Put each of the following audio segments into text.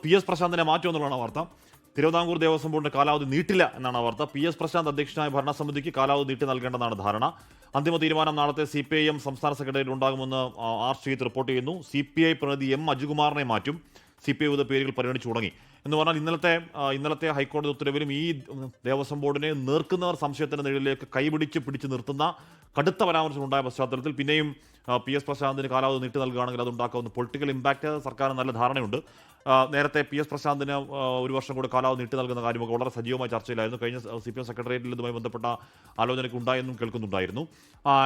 P S പ്രശാന്തിനെ മാറ്റുമെന്നുള്ളതാണ് വാർത്ത. തിരുവിതാംകൂർ ദേവസ്വം ബോർഡിന്റെ കാലാവധി നീട്ടില്ല എന്നാണ് വാർത്ത. പി എസ് പ്രശാന്ത് അധ്യക്ഷനായ ഭരണസമിതിക്ക് കാലാവധി നീട്ടി നൽകേണ്ടെന്നാണ് ധാരണ. അന്തിമ തീരുമാനം നാളത്തെ CPIM സംസ്ഥാന സെക്രട്ടേറിയറ്റ് ഉണ്ടാകുമെന്ന് ആർ ശ്രീജിത്ത് റിപ്പോർട്ട് ചെയ്യുന്നു. CPI പ്രതിനിധി M അജികുമാറിനെ മാറ്റും. CPI വിവിധ പേരുകൾ പരിഗണിച്ചു തുടങ്ങി എന്ന് പറഞ്ഞാൽ ഇന്നലത്തെ ഹൈക്കോടതി ഉത്തരവിലും ഈ ദേവസ്വം ബോർഡിനെ നേർക്കുന്നവർ സംശയത്തിന്റെ നിഴലിലേക്ക് പിടിച്ചു നിർത്തുന്ന കടുത്ത പരാമർശം ഉണ്ടായ പശ്ചാത്തലത്തിൽ പിന്നെയും പി എസ് പ്രശാന്തിന് കാലാവധി നീട്ടി നൽകുകയാണെങ്കിൽ അതുണ്ടാക്കാവുന്ന പൊളിറ്റിക്കൽ ഇമ്പാക്റ്റ് സർക്കാരിന് നല്ല ധാരണയുണ്ട്. നേരത്തെ പി എസ് പ്രശാന്തിന് ഒരു വർഷം കൂടി കാലാവധി നീട്ടി നൽകുന്ന കാര്യമൊക്കെ വളരെ സജീവമായ ചർച്ചയിലായിരുന്നു. കഴിഞ്ഞ CPM സെക്രട്ടേറിയറ്റിൽ ഇതുമായി ബന്ധപ്പെട്ട ആലോചനയ്ക്ക് ഉണ്ടായെന്നും കേൾക്കുന്നുണ്ടായിരുന്നു.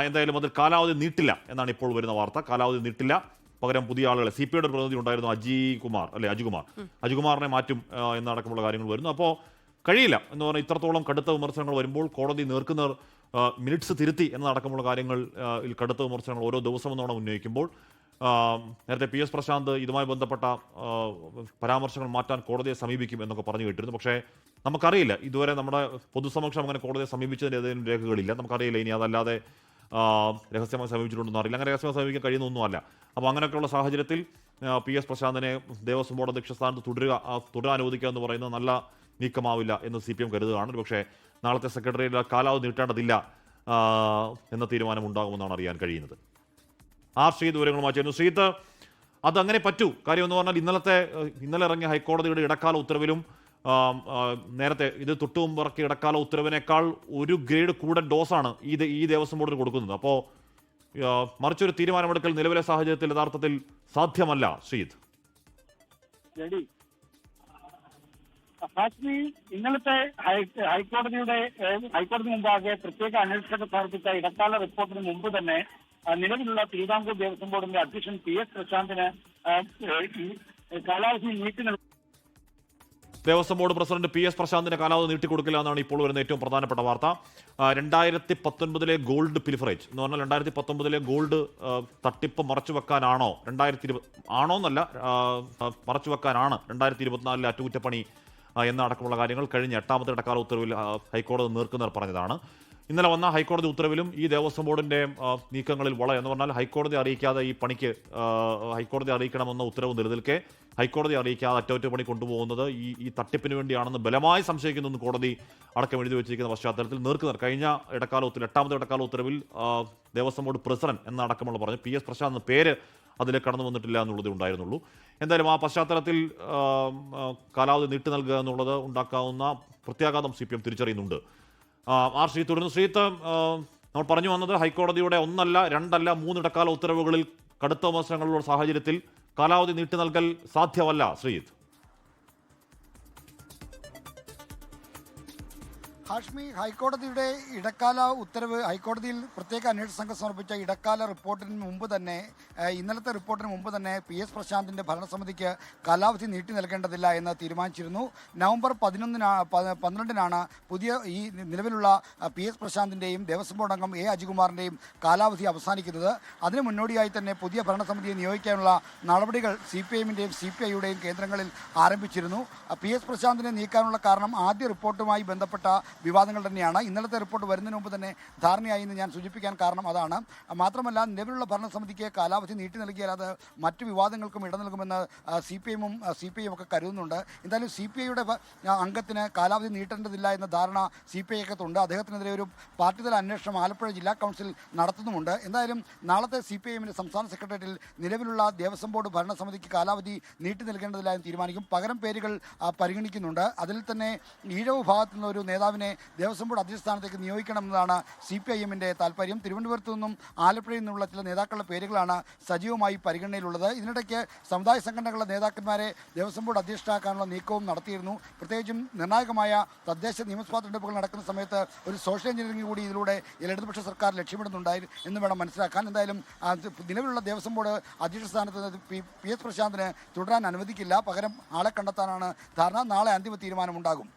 എന്തായാലും അതിൽ കാലാവധി നീട്ടില്ല എന്നാണ് ഇപ്പോൾ വരുന്ന വാർത്ത. കാലാവധി നീട്ടില്ല, പകരം പുതിയ ആളുകളെ CPIയുടെ ഒരു പ്രതിനിധി ഉണ്ടായിരുന്നു, അജികുമാറിനെ മാറ്റും എന്നടക്കമുള്ള കാര്യങ്ങൾ വരുന്നു. അപ്പോൾ കഴിയില്ല എന്ന് പറഞ്ഞാൽ ഇത്രത്തോളം കടുത്ത വിമർശനങ്ങൾ വരുമ്പോൾ കോടതി നേർക്കുന്നവർ മിനിറ്റ്സ് തിരുത്തി എന്നടക്കമുള്ള കാര്യങ്ങൾ കടുത്ത വിമർശനങ്ങൾ ഓരോ ദിവസം എന്നോണം ഉന്നയിക്കുമ്പോൾ നേരത്തെ പി എസ് പ്രശാന്ത് ഇതുമായി ബന്ധപ്പെട്ട പരാമർശങ്ങൾ മാറ്റാൻ കോടതിയെ സമീപിക്കും എന്നൊക്കെ പറഞ്ഞു കേട്ടിരുന്നു. പക്ഷേ നമുക്കറിയില്ല, ഇതുവരെ നമ്മുടെ പൊതുസമക്ഷം അങ്ങനെ കോടതിയെ സമീപിച്ചതിന് ഏതെങ്കിലും രേഖകളില്ല. നമുക്കറിയില്ല ഇനി അതല്ലാതെ രഹസ്യമായി സമീപിച്ചിട്ടുണ്ടെന്ന് അറിയില്ല. അങ്ങനെ രഹസ്യമായി സമീപിക്കാൻ കഴിയുന്നൊന്നുമല്ല. അപ്പോൾ അങ്ങനെയൊക്കെയുള്ള സാഹചര്യത്തിൽ പി എസ് പ്രശാന്തിനെ ദേവസ്വം ബോർഡ് അധ്യക്ഷ സ്ഥാനത്ത് തുടരാൻ അനുവദിക്കുക എന്ന് പറയുന്നത് നല്ല നീക്കമാവില്ല എന്ന് CPM കരുതുകയാണ്. പക്ഷേ നാളത്തെ സെക്രട്ടറിയിൽ കാലാവധി നീട്ടേണ്ടതില്ല എന്ന തീരുമാനം ഉണ്ടാകുമെന്നാണ് അറിയാൻ കഴിയുന്നത്. ആർ ശ്രീജിത്ത് വിവരങ്ങളുമായി ചേരുന്നു. ശ്രീജിത്ത്, അതങ്ങനെ പറ്റൂ? കാര്യം എന്ന് പറഞ്ഞാൽ ഇന്നലെ ഇറങ്ങിയ ഹൈക്കോടതിയുടെ ഇടക്കാല ഉത്തരവിലും നേരത്തെ ഇത് തൊട്ടുമുമ്പ് ഇറക്കിയ ഇടക്കാല ഉത്തരവിനേക്കാൾ ഒരു ഗ്രേഡ് കൂടുതൽ ഡോസാണ് ഈ ദേവസ്വം ബോർഡിന് കൊടുക്കുന്നത്. അപ്പോൾ മറിച്ചൊരു തീരുമാനമെടുക്കൽ നിലവിലെ സാഹചര്യത്തിൽ യഥാർത്ഥത്തിൽ സാധ്യമല്ല. ശ്രീജിത്ത്, ഹാഷ്മി, ഇന്നലത്തെ ഹൈക്കോടതി മുമ്പാകെ പ്രത്യേക അന്വേഷണത്തെ സമർപ്പിച്ച ഇടക്കാല റിപ്പോർട്ടിന് മുമ്പ് തന്നെ നിലവിലുള്ള തിരുവിതാംകൂർ ദേവസ്വം ബോർഡിന്റെ അധ്യക്ഷൻ പി എസ് പ്രശാന്തിന് കാലാവധി നീട്ടി Devaswom board president P S പ്രശാന്തിന്റെ കാലാവധി നീട്ടിക്കൊടുക്കില്ല എന്നാണ് ഇപ്പോൾ വരുന്ന ഏറ്റവും പ്രധാനപ്പെട്ട വാർത്ത. 2019 ഗോൾഡ് പിലിഫറേജ് എന്ന് പറഞ്ഞാൽ 2019 ഗോൾഡ് തട്ടിപ്പ് മറച്ചുവെക്കാനാണോ ആണോന്നല്ല മറച്ചുവെക്കാനാണ് 2024 അറ്റകുറ്റപ്പണി എന്നടക്കമുള്ള കാര്യങ്ങൾ കഴിഞ്ഞ 8ാമത്തെ ഇടക്കാല ഉത്തരവിൽ ഹൈക്കോടതി നേർക്കുന്നവർ പറഞ്ഞതാണ്. ഇന്നലെ വന്ന ഹൈക്കോടതി ഉത്തരവിലും ഈ ദേവസ്വം ബോർഡിന്റെ നീക്കങ്ങളിൽ എന്ന് പറഞ്ഞാൽ ഹൈക്കോടതി അറിയിക്കാതെ ഈ പണിക്ക് ഹൈക്കോടതി അറിയിക്കണമെന്ന ഉത്തരവ് നിലനിൽക്കെ ഹൈക്കോടതി അറിയിക്കാതെ അറ്റകുറ്റപ്പണി കൊണ്ടുപോകുന്നത് ഈ തട്ടിപ്പിന് വേണ്ടിയാണെന്ന് ബലമായി സംശയിക്കുന്നു കോടതി അടക്കം എഴുതി വെച്ചിരിക്കുന്ന പശ്ചാത്തലത്തിൽ നേർക്കുന്നവർ കഴിഞ്ഞ 8ാമത്തെ ഇടക്കാല ഉത്തരവിൽ ദേവസ്വം ബോർഡ് പ്രസിഡന്റ് എന്നടക്കമുള്ള പറഞ്ഞു പി എസ് പ്രശാന്ത് പേര് അതിലേക്ക് കടന്നു വന്നിട്ടില്ല എന്നുള്ളതേ ഉണ്ടായിരുന്നുള്ളൂ. എന്തായാലും ആ പശ്ചാത്തലത്തിൽ കാലാവധി നീട്ടി നൽകുക എന്നുള്ളത് ഉണ്ടാക്കാവുന്ന പ്രത്യാഘാതം CPM തിരിച്ചറിയുന്നുണ്ട്. ആർ ശ്രീ തുടർന്ന് ശ്രീത്ത്, നമ്മൾ പറഞ്ഞു വന്നത് ഹൈക്കോടതിയുടെ 1 2 3 ഇടക്കാല ഉത്തരവുകളിൽ കടുത്ത വിമർശനങ്ങളുള്ള സാഹചര്യത്തിൽ കാലാവധി നീട്ടി നൽകൽ സാധ്യമല്ല. ശ്രീജിത്ത്, ഹാഷ്മി, ഹൈക്കോടതിയുടെ ഇടക്കാല ഉത്തരവ് ഹൈക്കോടതിയിൽ പ്രത്യേക അന്വേഷണ സംഘം സമർപ്പിച്ച ഇടക്കാല റിപ്പോർട്ടിന് മുമ്പ് തന്നെ ഇന്നലത്തെ റിപ്പോർട്ടിന് മുമ്പ് തന്നെ പി എസ് പ്രശാന്തിൻ്റെ ഭരണസമിതിക്ക് കാലാവധി നീട്ടി നൽകേണ്ടതില്ല എന്ന് തീരുമാനിച്ചിരുന്നു. നവംബർ 12-നാണ് ഈ നിലവിലുള്ള പി എസ് പ്രശാന്തിൻ്റെയും ദേവസ്വം ബോർഡ് അംഗം അജികുമാറിൻ്റെയും കാലാവധി അവസാനിക്കുന്നത്. അതിന് മുന്നോടിയായി തന്നെ പുതിയ ഭരണസമിതിയെ നിയോഗിക്കാനുള്ള നടപടികൾ CPIൻ്റെയും CPIയുടെയും കേന്ദ്രങ്ങളിൽ ആരംഭിച്ചിരുന്നു. പി എസ് പ്രശാന്തിനെ നീക്കാനുള്ള കാരണം ആദ്യ റിപ്പോർട്ടുമായി ബന്ധപ്പെട്ട വിവാദങ്ങൾ തന്നെയാണ്. ഇന്നലത്തെ റിപ്പോർട്ട് വരുന്നതിന് മുമ്പ് തന്നെ ധാരണയായി എന്ന് ഞാൻ സൂചിപ്പിക്കാൻ കാരണം അതാണ്. മാത്രമല്ല, നിലവിലുള്ള ഭരണസമിതിക്ക് കാലാവധി നീട്ടി നൽകിയാൽ അത് മറ്റു വിവാദങ്ങൾക്കും ഇട നൽകുമെന്ന് CPIയും ഒക്കെ കരുതുന്നുണ്ട്. എന്തായാലും CPIയുടെ അംഗത്തിന് കാലാവധി നീട്ടേണ്ടതില്ല എന്ന ധാരണ CPIക്കകത്തുണ്ട്. അദ്ദേഹത്തിനെതിരെ ഒരു പാർട്ടിതല അന്വേഷണം ആലപ്പുഴ ജില്ലാ കൗൺസിൽ നടത്തുന്നുമുണ്ട്. എന്തായാലും നാളത്തെ CPIഎമ്മിൻ്റെ സംസ്ഥാന സെക്രട്ടേറിയറ്റിൽ നിലവിലുള്ള ദേവസ്വം ബോർഡ് ഭരണസമിതിക്ക് കാലാവധി നീട്ടി നൽകേണ്ടതില്ല എന്ന് തീരുമാനിക്കും. പകരം പേരുകൾ പരിഗണിക്കുന്നുണ്ട്. അതിൽ തന്നെ ഈഴവ് വിഭാഗത്തിൽ നിന്ന് ഒരു നേതാവിനെ ദേവസ്വം ബോർഡ് അധ്യക്ഷ സ്ഥാനത്തേക്ക് നിയോഗിക്കണമെന്നതാണ് CPIഎമ്മിൻ്റെ താല്പര്യം. തിരുവനന്തപുരത്തു നിന്നും ആലപ്പുഴയിൽ നിന്നുള്ള ചില നേതാക്കളുടെ പേരുകളാണ് സജീവമായി പരിഗണനയിലുള്ളത്. ഇതിനിടയ്ക്ക് സമുദായ സംഘടനകളുടെ നേതാക്കന്മാരെ ദേവസ്വം ബോർഡ് അധ്യക്ഷനാക്കാനുള്ള നീക്കവും നടത്തിയിരുന്നു. പ്രത്യേകിച്ചും നിർണായകമായ തദ്ദേശ നിയമസഭാ തെരഞ്ഞെടുപ്പുകൾ നടക്കുന്ന സമയത്ത് ഒരു സോഷ്യൽ എഞ്ചിനീയറിംഗ് കൂടി ഇതിലൂടെ ഇടതുപക്ഷ സർക്കാർ ലക്ഷ്യമിടുന്നുണ്ടായി എന്ന് വേണം മനസ്സിലാക്കാൻ. എന്തായാലും നിലവിലുള്ള ദേവസ്വം ബോർഡ് അധ്യക്ഷ സ്ഥാനത്ത് പി എസ് പ്രശാന്തിന് തുടരാൻ അനുവദിക്കില്ല. പകരം ആളെ കണ്ടെത്താനാണ് ധാരണ. നാളെ അന്തിമ തീരുമാനമുണ്ടാകും.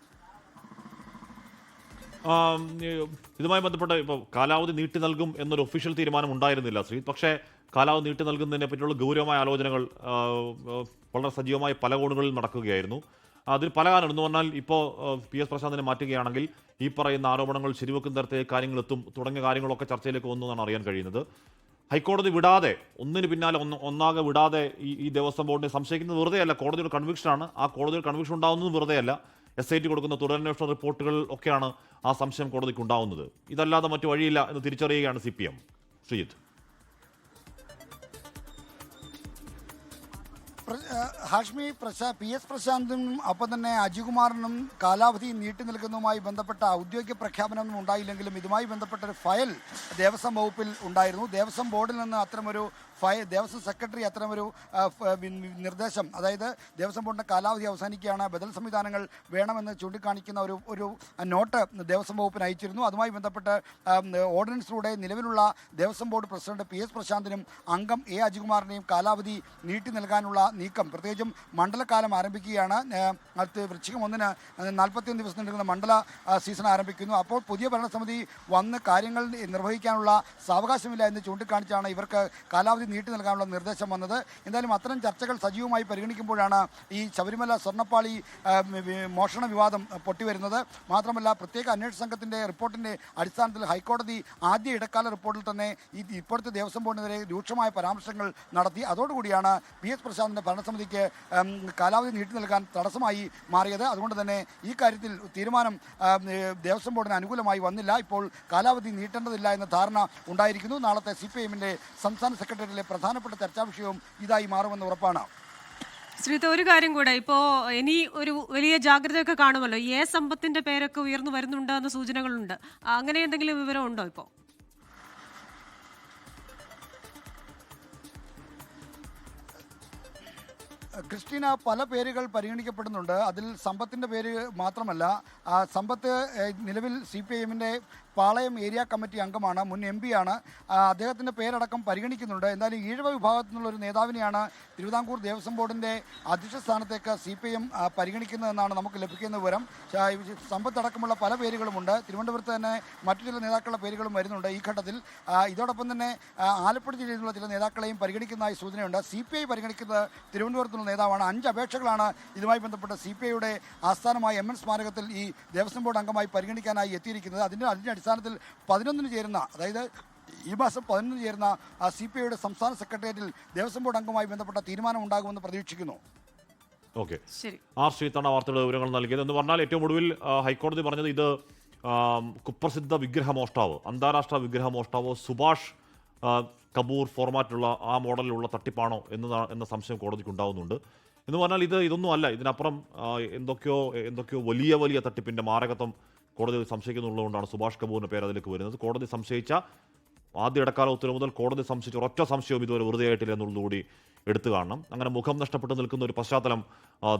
ഇതുമായി ബന്ധപ്പെട്ട് ഇപ്പോൾ കാലാവധി നീട്ടി നൽകും എന്നൊരു ഒഫീഷ്യൽ തീരുമാനം ഉണ്ടായിരുന്നില്ല ശ്രീ. പക്ഷേ കാലാവധി നീട്ടി നൽകുന്നതിനെ പറ്റിയുള്ള ഗൗരവമായ ആലോചനകൾ വളരെ സജീവമായി പല കോണുകളിൽ നടക്കുകയായിരുന്നു. അതിൽ പല കാരണം എന്ന് പറഞ്ഞാൽ ഇപ്പോൾ പി എസ് പ്രശാന്തിനെ മാറ്റുകയാണെങ്കിൽ ഈ പറയുന്ന ആരോപണങ്ങൾ ശരിവെക്കുന്ന തരത്തിലേക്ക് കാര്യങ്ങൾ എത്തും തുടങ്ങിയ കാര്യങ്ങളൊക്കെ ചർച്ചയിലേക്ക് വന്നു എന്നാണ് അറിയാൻ കഴിയുന്നത്. ഹൈക്കോടതി വിടാതെ ഒന്നിന് പിന്നാലെ ഒന്നാകെ വിടാതെ ഈ ദേവസ്വം ബോർഡിനെ സംശയിക്കുന്നത് വെറുതെയല്ല, കോടതിയുടെ കൺവിക്ഷനാണ്. ആ കോടതിയുടെ കൺവിക്ഷൻ ഉണ്ടാകുന്നതും വെറുതെയല്ല. SIT കൊടുക്കുന്ന തുടരന്വേഷണ റിപ്പോർട്ടുകൾ ഒക്കെയാണ് ആ സംശയം കോടതിക്ക് ഉണ്ടാവുന്നത്. ഇതല്ലാതെ മറ്റു വഴിയില്ല എന്ന് തിരിച്ചറിയുകയാണ് CPM. ശ്രീജിത്ത്. ഹാഷ്മി, PS പ്രശാന്തിനും ഒപ്പം തന്നെ അജികുമാറിനും കാലാവധി നീട്ടി നൽകുന്നതുമായി ബന്ധപ്പെട്ട ഔദ്യോഗിക പ്രഖ്യാപനമൊന്നും ഉണ്ടായില്ലെങ്കിലും ഇതുമായി ബന്ധപ്പെട്ട ഒരു ഫയൽ ദേവസ്വം വകുപ്പിൽ ഉണ്ടായിരുന്നു. ദേവസ്വം ബോർഡിൽ നിന്ന് അത്തരമൊരു ദേവസ്വം സെക്രട്ടറി അത്തരമൊരു നിർദ്ദേശം, അതായത് ദേവസ്വം ബോർഡിൻ്റെ കാലാവധി അവസാനിക്കുകയാണ്, ബദൽ സംവിധാനങ്ങൾ വേണമെന്ന് ചൂണ്ടിക്കാണിക്കുന്ന ഒരു നോട്ട് ദേവസ്വം വകുപ്പിന് അയച്ചിരുന്നു. അതുമായി ബന്ധപ്പെട്ട് ഓർഡിനൻസിലൂടെ നിലവിലുള്ള ദേവസ്വം ബോർഡ് പ്രസിഡന്റ് PS പ്രശാന്തിനും അംഗം A അജികുമാറിനെയും കാലാവധി നീട്ടി നൽകാനുള്ള നീക്കം, പ്രത്യേകിച്ചും മണ്ഡലകാലം ആരംഭിക്കുകയാണ്. അടുത്ത് വൃശ്ചികം 1-ന് 41 ദിവസം നീണ്ടുന്ന മണ്ഡല സീസൺ ആരംഭിക്കുന്നു. അപ്പോൾ പുതിയ ഭരണസമിതി വന്ന് കാര്യങ്ങൾ നിർവഹിക്കാനുള്ള സാവകാശമില്ല എന്ന് ചൂണ്ടിക്കാണിച്ചാണ് ഇവർക്ക് കാലാവധി നീട്ടി നൽകാനുള്ള നിർദ്ദേശം വന്നത്. എന്തായാലും അത്തരം ചർച്ചകൾ സജീവമായി പരിഗണിക്കുമ്പോഴാണ് ഈ ശബരിമല സ്വർണ്ണപ്പാളി മോഷണ വിവാദം പൊട്ടിവരുന്നത്. മാത്രമല്ല, പ്രത്യേക അന്വേഷണ സംഘത്തിൻ്റെ റിപ്പോർട്ടിൻ്റെ അടിസ്ഥാനത്തിൽ ഹൈക്കോടതി ആദ്യ ഇടക്കാല റിപ്പോർട്ടിൽ തന്നെ ഇപ്പോഴത്തെ ദേവസ്വം ബോർഡിനെതിരെ രൂക്ഷമായ പരാമർശങ്ങൾ നടത്തി. അതോടുകൂടിയാണ് PS പ്രശാന്തിൻ്റെ ഭരണസമിതിക്ക് കാലാവധി നീട്ടി നൽകാൻ തടസ്സമായി മാറിയത്. അതുകൊണ്ട് തന്നെ ഈ കാര്യത്തിൽ തീരുമാനം ദേവസ്വം ബോർഡിന് അനുകൂലമായി വന്നില്ല. ഇപ്പോൾ കാലാവധി നീട്ടേണ്ടതില്ല എന്ന ധാരണ ഉണ്ടായിരിക്കുന്നു. നാളത്തെ CPM-ന്റെ സംസ്ഥാന സെക്രട്ടറിയിലെ പ്രധാനപ്പെട്ട ചർച്ചാ വിഷയവും ഇതായി മാറുമെന്ന് ഉറപ്പാണ്. ശ്രീത, ഒരു കാര്യം കൂടെ, ഇപ്പോൾ ഇനി ഒരു വലിയ ജാഗ്രതയൊക്കെ കാണുമല്ലോ. സമ്പത്തിന്റെ പേരൊക്കെ ഉയർന്നു വരുന്നുണ്ട് എന്ന സൂചനകളുണ്ട്. അങ്ങനെ എന്തെങ്കിലും വിവരം ഉണ്ടോ ഇപ്പോൾ? ക്രിസ്റ്റീന, പല പേരുകൾ പരിഗണിക്കപ്പെടുന്നുണ്ട്. അതിൽ സമ്പത്തിൻ്റെ പേര് മാത്രമല്ല, സമ്പത്ത് നിലവിൽ CPM-ന്റെ പാളയം ഏരിയ കമ്മിറ്റി അംഗമാണ്, മുൻ MP ആണ്. അദ്ദേഹത്തിൻ്റെ പേരടക്കം പരിഗണിക്കുന്നുണ്ട്. എന്തായാലും ഈഴവ വിഭാഗത്തിൽ നിന്നുള്ളൊരു നേതാവിനെയാണ് തിരുവിതാംകൂർ ദേവസ്വം ബോർഡിൻ്റെ അധ്യക്ഷ സ്ഥാനത്തേക്ക് CPM പരിഗണിക്കുന്നതെന്നാണ് നമുക്ക് ലഭിക്കുന്ന വിവരം. സമ്പത്തടക്കമുള്ള പല പേരുകളുമുണ്ട്. തിരുവനന്തപുരത്ത് തന്നെ മറ്റു ചില നേതാക്കളുടെ പേരുകളും വരുന്നുണ്ട് ഈ ഘട്ടത്തിൽ. ഇതോടൊപ്പം തന്നെ ആലപ്പുഴ ജില്ലയിൽ നിന്നുള്ള ചില നേതാക്കളെയും പരിഗണിക്കുന്നതായി സൂചനയുണ്ട്. CPI പരിഗണിക്കുന്നത് തിരുവനന്തപുരത്തുള്ള നേതാവാണ്. 5 അപേക്ഷകളാണ് ഇതുമായി ബന്ധപ്പെട്ട് CPIയുടെ ആസ്ഥാനമായ MN സ്മാരകത്തിൽ ഈ ദേവസ്വം ബോർഡ് അംഗമായി പരിഗണിക്കാനായി എത്തിയിരിക്കുന്നത്. അതിൻ്റെ അടിസ്ഥാനത്തിൽ 11-ന് ചേരുന്ന, അതായത് ഈ മാസം 11-ന് ചേരുന്ന CPIയുടെ സംസ്ഥാന സെക്രട്ടേറിയറ്റിൽ ദേവസ്വം ബോർഡ് അംഗവുമായി ബന്ധപ്പെട്ട തീരുമാനം ഉണ്ടാകുമെന്ന് പ്രതീക്ഷിക്കുന്നു. ഓക്കെ, ശ്രീത്താണ് വാർത്തയുടെ വിവരങ്ങൾ നൽകിയത്. എന്ന് പറഞ്ഞാൽ ഏറ്റവും ഒടുവിൽ ഹൈക്കോടതി പറഞ്ഞത് ഇത് കുപ്രസിദ്ധ വിഗ്രഹമോഷ്ടാവ്, അന്താരാഷ്ട്ര വിഗ്രഹമോഷ്ടാവ് സുഭാഷ് കപൂർ ഫോർമാറ്റിലുള്ള ആ മോഡലിലുള്ള തട്ടിപ്പാണോ എന്ന സംശയം കോടതിക്ക് ഉണ്ടാകുന്നുണ്ട്. എന്ന് പറഞ്ഞാൽ ഇതൊന്നും അല്ല, ഇതിനപ്പുറം എന്തൊക്കെയോ വലിയ തട്ടിപ്പിൻ്റെ മാരകത്വം കോടതി സംശയിക്കുന്നുള്ളതുകൊണ്ടാണ് സുഭാഷ് കപൂറിൻ്റെ പേര് അതിലേക്ക് വരുന്നത്. കോടതി സംശയിച്ച ആദ്യ ഇടക്കാല ഉത്തരവ് മുതൽ കോടതി സംശയിച്ച ഒരൊറ്റ സംശയവും ഇതുവരെ വെറുതെ ആയിട്ടില്ല എന്നുള്ളതുകൂടി എടുത്തു കാണണം. അങ്ങനെ മുഖം നഷ്ടപ്പെട്ട് നിൽക്കുന്ന ഒരു പശ്ചാത്തലം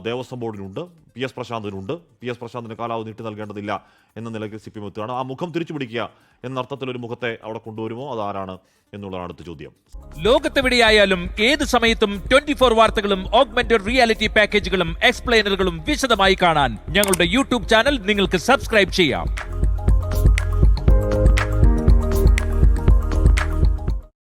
ദേവസ്വം ബോർഡിനുണ്ട്, PS പ്രശാന്തിനുണ്ട്. PS പ്രശാന്തിന് കാലാവധി നീട്ടി നൽകേണ്ടതില്ല എന്ന നിലയ്ക്ക് CPM എത്തുകയാണ്. ആ മുഖം തിരിച്ചു പിടിക്കുക എന്നർത്ഥത്തിലൊരു മുഖത്തെ അവിടെ കൊണ്ടുവരുമോ, അതാരാണ് എന്നുള്ളതാണ് അടുത്ത ചോദ്യം. ലോകത്തെവിടെയായാലും ഏത് സമയത്തും 24 വാർത്തകളും ഓഗ്മെന്റഡ് റിയാലിറ്റി പാക്കേജുകളും എക്സ്പ്ലെയിനറുകളും വിശദമായി കാണാൻ ഞങ്ങളുടെ YouTube ചാനൽ നിങ്ങൾക്ക് സബ്സ്ക്രൈബ് ചെയ്യാം.